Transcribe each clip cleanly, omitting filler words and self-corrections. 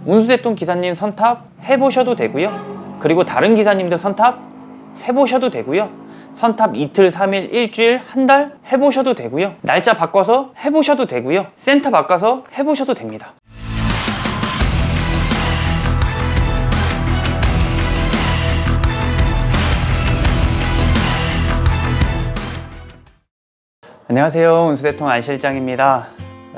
운수대통 기사님 선탑 해보셔도 되고요. 그리고 다른 기사님들 선탑 해보셔도 되고요. 선탑 이틀, 3일, 일주일, 한 달 해보셔도 되고요. 날짜 바꿔서 해보셔도 되고요. 센터 바꿔서 해보셔도 됩니다. 안녕하세요. 운수대통 안실장입니다.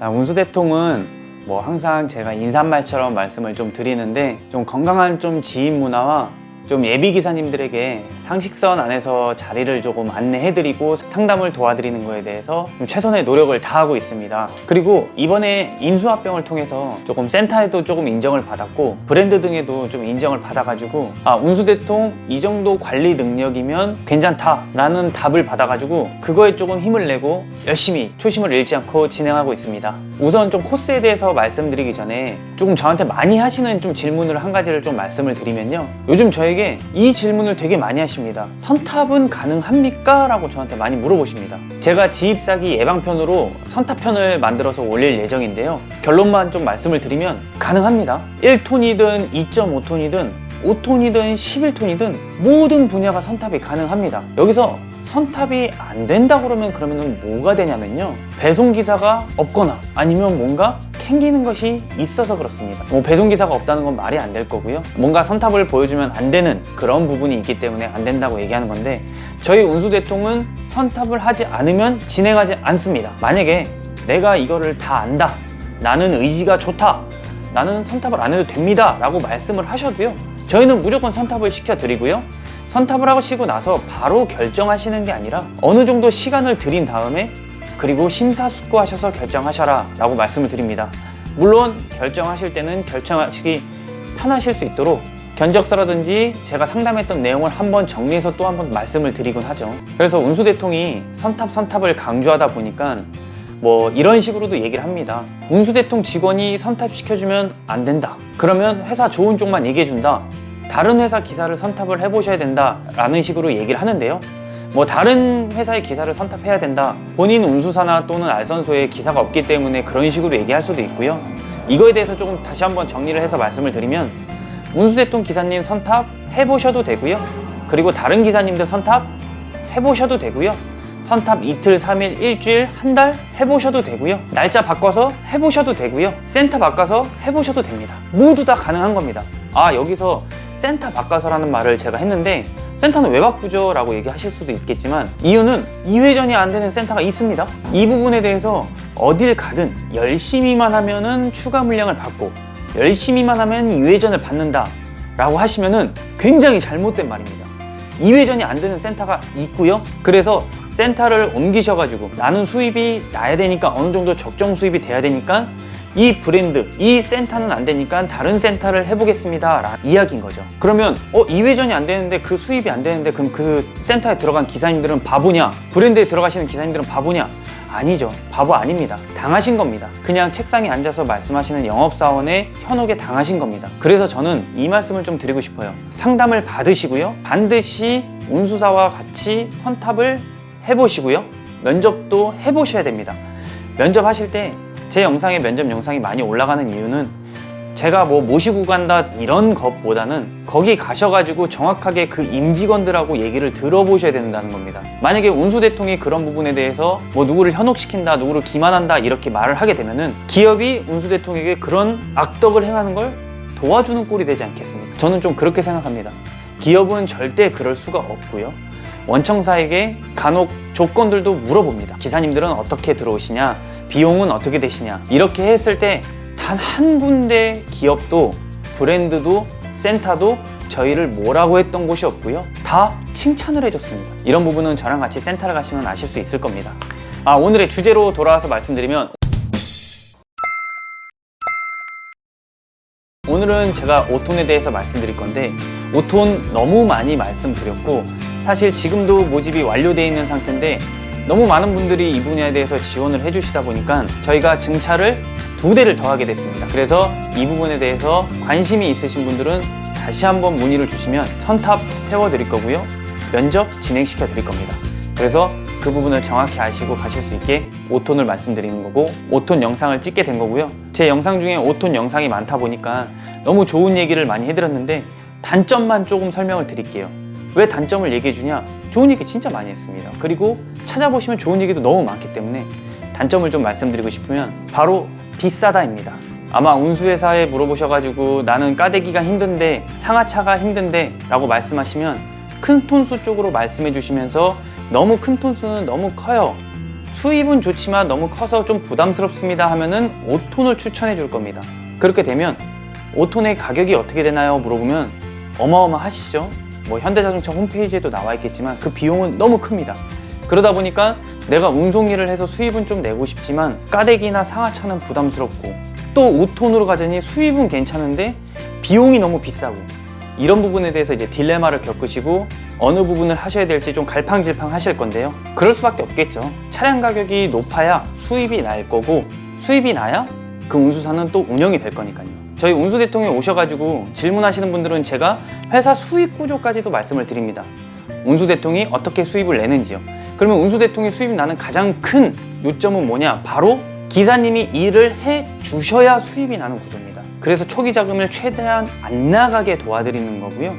운수대통은 항상 제가 인사말처럼 말씀을 좀 드리는데, 좀 건강한 지인 문화와 좀 예비 기사님들에게 상식선 안에서 자리를 조금 안내해드리고 상담을 도와드리는 거에 대해서 좀 최선의 노력을 다하고 있습니다. 그리고 이번에 인수합병을 통해서 조금 센터에도 조금 인정을 받았고 브랜드 등에도 좀 인정을 받아가지고 운수대통 이 정도 관리 능력이면 괜찮다라는 답을 받아가지고 그거에 조금 힘을 내고 열심히 초심을 잃지 않고 진행하고 있습니다. 우선 좀 코스에 대해서 말씀드리기 전에 조금 저한테 많이 하시는 좀 질문을 한 가지를 좀 말씀을 드리면요, 요즘 저에게 이 질문을 되게 많이 하십니다. 선탑은 가능합니까? 라고 저한테 많이 물어보십니다. 제가 지입사기 예방편으로 선탑편을 만들어서 올릴 예정인데요, 결론만 좀 말씀을 드리면 가능합니다. 1톤이든 2.5톤이든 5톤이든 11톤이든 모든 분야가 선탑이 가능합니다. 여기서 선탑이 안 된다 그러면 뭐가 되냐면요, 배송기사가 없거나 아니면 뭔가 캥기는 것이 있어서 그렇습니다. 배송기사가 없다는 건 말이 안 될 거고요, 뭔가 선탑을 보여주면 안 되는 그런 부분이 있기 때문에 안 된다고 얘기하는 건데, 저희 운수대통은 선탑을 하지 않으면 진행하지 않습니다. 만약에 내가 이거를 다 안다, 나는 의지가 좋다, 나는 선탑을 안 해도 됩니다 라고 말씀을 하셔도요, 저희는 무조건 선탑을 시켜드리고요, 선탑을 하시고 나서 바로 결정하시는 게 아니라 어느 정도 시간을 들인 다음에 그리고 심사숙고하셔서 결정하셔라 라고 말씀을 드립니다. 물론 결정하실 때는 결정하시기 편하실 수 있도록 견적서라든지 제가 상담했던 내용을 한번 정리해서 또 한번 말씀을 드리곤 하죠. 그래서 운수대통이 선탑을 강조하다 보니까 이런 식으로도 얘기를 합니다. 운수대통 직원이 선탑시켜주면 안 된다, 그러면 회사 좋은 쪽만 얘기해준다, 다른 회사 기사를 선탑을 해보셔야 된다 라는 식으로 얘기를 하는데요, 다른 회사의 기사를 선탑해야 된다, 본인 운수사나 또는 알선소에 기사가 없기 때문에 그런 식으로 얘기할 수도 있고요. 이거에 대해서 조금 다시 한번 정리를 해서 말씀을 드리면, 운수대통 기사님 선탑 해보셔도 되고요, 그리고 다른 기사님들 선탑 해보셔도 되고요, 선탑 이틀, 3일, 일주일, 한 달 해보셔도 되고요, 날짜 바꿔서 해보셔도 되고요, 센터 바꿔서 해보셔도 됩니다. 모두 다 가능한 겁니다. 여기서 센터 바꿔서라는 말을 제가 했는데, 센터는 왜 바꾸죠? 라고 얘기하실 수도 있겠지만, 이유는 2회전이 안 되는 센터가 있습니다. 이 부분에 대해서 어딜 가든 열심히만 하면은 추가 물량을 받고 열심히만 하면 2회전을 받는다 라고 하시면은 굉장히 잘못된 말입니다. 2회전이 안 되는 센터가 있고요, 그래서 센터를 옮기셔가지고 나는 수입이 나야 되니까 어느 정도 적정 수입이 돼야 되니까 이 브랜드, 이 센터는 안 되니까 다른 센터를 해보겠습니다 라는 이야기인 거죠. 그러면 2회전이 안 되는데 그 수입이 안 되는데 그럼 그 센터에 들어간 기사님들은 바보냐? 브랜드에 들어가시는 기사님들은 바보냐? 아니죠. 바보 아닙니다. 당하신 겁니다. 그냥 책상에 앉아서 말씀하시는 영업사원의 현혹에 당하신 겁니다. 그래서 저는 이 말씀을 좀 드리고 싶어요. 상담을 받으시고요, 반드시 운수사와 같이 선탑을 해보시고요, 면접도 해보셔야 됩니다. 면접하실 때 제 영상에 면접 영상이 많이 올라가는 이유는 제가 모시고 간다 이런 것보다는 거기 가셔가지고 정확하게 그 임직원들하고 얘기를 들어보셔야 된다는 겁니다. 만약에 운수대통이 그런 부분에 대해서 누구를 현혹시킨다, 누구를 기만한다 이렇게 말을 하게 되면은 기업이 운수대통에게 그런 악덕을 행하는 걸 도와주는 꼴이 되지 않겠습니까? 저는 좀 그렇게 생각합니다. 기업은 절대 그럴 수가 없고요, 원청사에게 간혹 조건들도 물어봅니다. 기사님들은 어떻게 들어오시냐, 비용은 어떻게 되시냐, 이렇게 했을 때 단 한 군데 기업도 브랜드도 센터도 저희를 뭐라고 했던 곳이 없고요, 다 칭찬을 해줬습니다. 이런 부분은 저랑 같이 센터를 가시면 아실 수 있을 겁니다. 오늘의 주제로 돌아와서 말씀드리면, 오늘은 제가 5톤에 대해서 말씀드릴 건데, 5톤 너무 많이 말씀드렸고 사실 지금도 모집이 완료되어 있는 상태인데 너무 많은 분들이 이 분야에 대해서 지원을 해주시다 보니까 저희가 증차를 2대를 더 하게 됐습니다. 그래서 이 부분에 대해서 관심이 있으신 분들은 다시 한번 문의를 주시면 선탑 태워드릴 거고요, 면접 진행시켜 드릴 겁니다. 그래서 그 부분을 정확히 아시고 가실 수 있게 5톤을 말씀드리는 거고 5톤 영상을 찍게 된 거고요. 제 영상 중에 5톤 영상이 많다 보니까 너무 좋은 얘기를 많이 해드렸는데 단점만 조금 설명을 드릴게요. 왜 단점을 얘기해 주냐? 좋은 얘기 진짜 많이 했습니다. 그리고 찾아보시면 좋은 얘기도 너무 많기 때문에 단점을 좀 말씀드리고 싶으면 바로 비싸다입니다. 아마 운수회사에 물어보셔가지고 나는 까대기가 힘든데 상하차가 힘든데 라고 말씀하시면 큰 톤수 쪽으로 말씀해 주시면서 너무 큰 톤수는 너무 커요, 수입은 좋지만 너무 커서 좀 부담스럽습니다 하면은 5톤을 추천해 줄 겁니다. 그렇게 되면 5톤의 가격이 어떻게 되나요? 물어보면 어마어마하시죠? 뭐 현대자동차 홈페이지에도 나와 있겠지만 그 비용은 너무 큽니다. 그러다 보니까 내가 운송일을 해서 수입은 좀 내고 싶지만 까대기나 상하차는 부담스럽고 또 5톤으로 가자니 수입은 괜찮은데 비용이 너무 비싸고, 이런 부분에 대해서 이제 딜레마를 겪으시고 어느 부분을 하셔야 될지 좀 갈팡질팡 하실 건데요. 그럴 수밖에 없겠죠. 차량 가격이 높아야 수입이 날 거고, 수입이 나야 그 운수사는 또 운영이 될 거니까요. 저희 운수대통에 오셔가지고 질문하시는 분들은 제가 회사 수익 구조까지도 말씀을 드립니다. 운수대통이 어떻게 수입을 내는지요. 그러면 운수대통이 수입이 나는 가장 큰 요점은 뭐냐? 바로 기사님이 일을 해 주셔야 수입이 나는 구조입니다. 그래서 초기 자금을 최대한 안 나가게 도와드리는 거고요.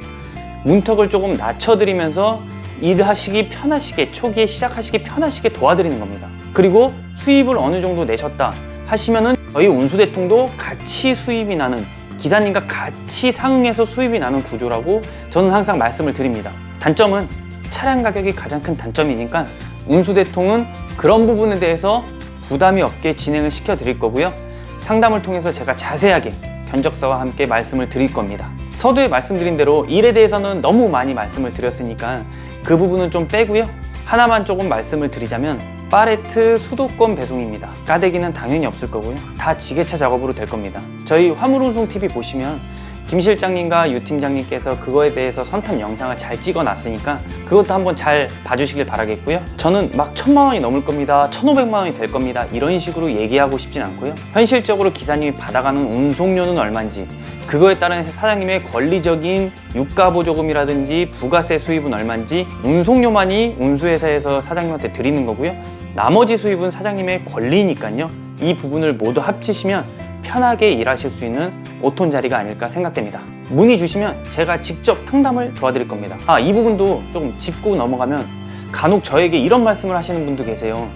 문턱을 조금 낮춰드리면서 일하시기 편하시게, 초기에 시작하시기 편하시게 도와드리는 겁니다. 그리고 수입을 어느 정도 내셨다 하시면은 저희 운수대통도 같이 수입이 나는, 기사님과 같이 상응해서 수입이 나는 구조라고 저는 항상 말씀을 드립니다. 단점은 차량 가격이 가장 큰 단점이니까 운수대통은 그런 부분에 대해서 부담이 없게 진행을 시켜 드릴 거고요. 상담을 통해서 제가 자세하게 견적서와 함께 말씀을 드릴 겁니다. 서두에 말씀드린 대로 일에 대해서는 너무 많이 말씀을 드렸으니까 그 부분은 좀 빼고요. 하나만 조금 말씀을 드리자면 팔레트 수도권 배송입니다. 까대기는 당연히 없을 거고요. 다 지게차 작업으로 될 겁니다. 저희 화물운송TV 보시면 김 실장님과 유 팀장님께서 그거에 대해서 선탄 영상을 잘 찍어놨으니까 그것도 한번 잘 봐주시길 바라겠고요. 저는 막 1000만 원이 넘을 겁니다, 1500만 원이 될 겁니다 이런 식으로 얘기하고 싶진 않고요. 현실적으로 기사님이 받아가는 운송료는 얼마인지, 그거에 따른 사장님의 권리적인 유가보조금이라든지 부가세 수입은 얼마인지, 운송료만이 운수회사에서 사장님한테 드리는 거고요. 나머지 수입은 사장님의 권리니까요. 이 부분을 모두 합치시면 편하게 일하실 수 있는 5톤 자리가 아닐까 생각됩니다. 문의 주시면 제가 직접 상담을 도와드릴 겁니다. 이 부분도 조금 짚고 넘어가면 간혹 저에게 이런 말씀을 하시는 분도 계세요.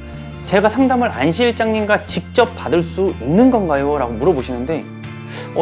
제가 상담을 안 실장님과 직접 받을 수 있는 건가요? 라고 물어보시는데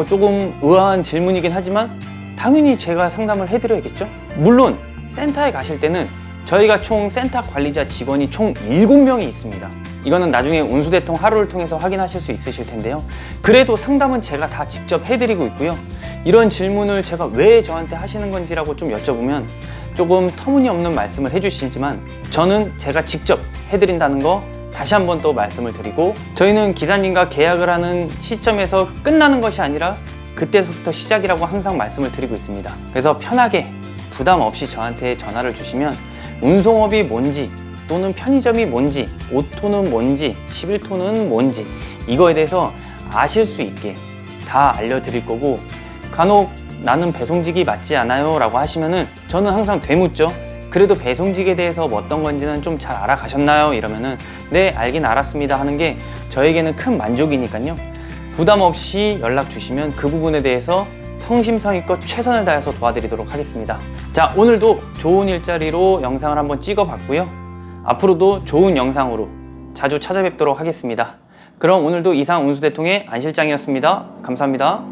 조금 의아한 질문이긴 하지만 당연히 제가 상담을 해드려야겠죠? 물론 센터에 가실 때는 저희가 총 센터 관리자 직원이 총 7명이 있습니다. 이거는 나중에 운수대통 하루를 통해서 확인하실 수 있으실 텐데요. 그래도 상담은 제가 다 직접 해드리고 있고요. 이런 질문을 제가 왜 저한테 하시는 건지라고 좀 여쭤보면 조금 터무니없는 말씀을 해주시지만 저는 제가 직접 해드린다는 거 다시 한번 또 말씀을 드리고, 저희는 기사님과 계약을 하는 시점에서 끝나는 것이 아니라 그때부터 시작이라고 항상 말씀을 드리고 있습니다. 그래서 편하게 부담 없이 저한테 전화를 주시면 운송업이 뭔지, 또는 편의점이 뭔지, 5톤은 뭔지, 11톤은 뭔지 이거에 대해서 아실 수 있게 다 알려드릴 거고, 간혹 나는 배송직이 맞지 않아요 라고 하시면은 저는 항상 되묻죠. 그래도 배송직에 대해서 뭐 어떤 건지는 좀 잘 알아가셨나요? 이러면은 네, 알긴 알았습니다 하는 게 저에게는 큰 만족이니까요. 부담 없이 연락 주시면 그 부분에 대해서 성심성의껏 최선을 다해서 도와드리도록 하겠습니다. 자, 오늘도 좋은 일자리로 영상을 한번 찍어봤고요. 앞으로도 좋은 영상으로 자주 찾아뵙도록 하겠습니다. 그럼 오늘도 이상 운수대통의 안 실장이었습니다. 감사합니다.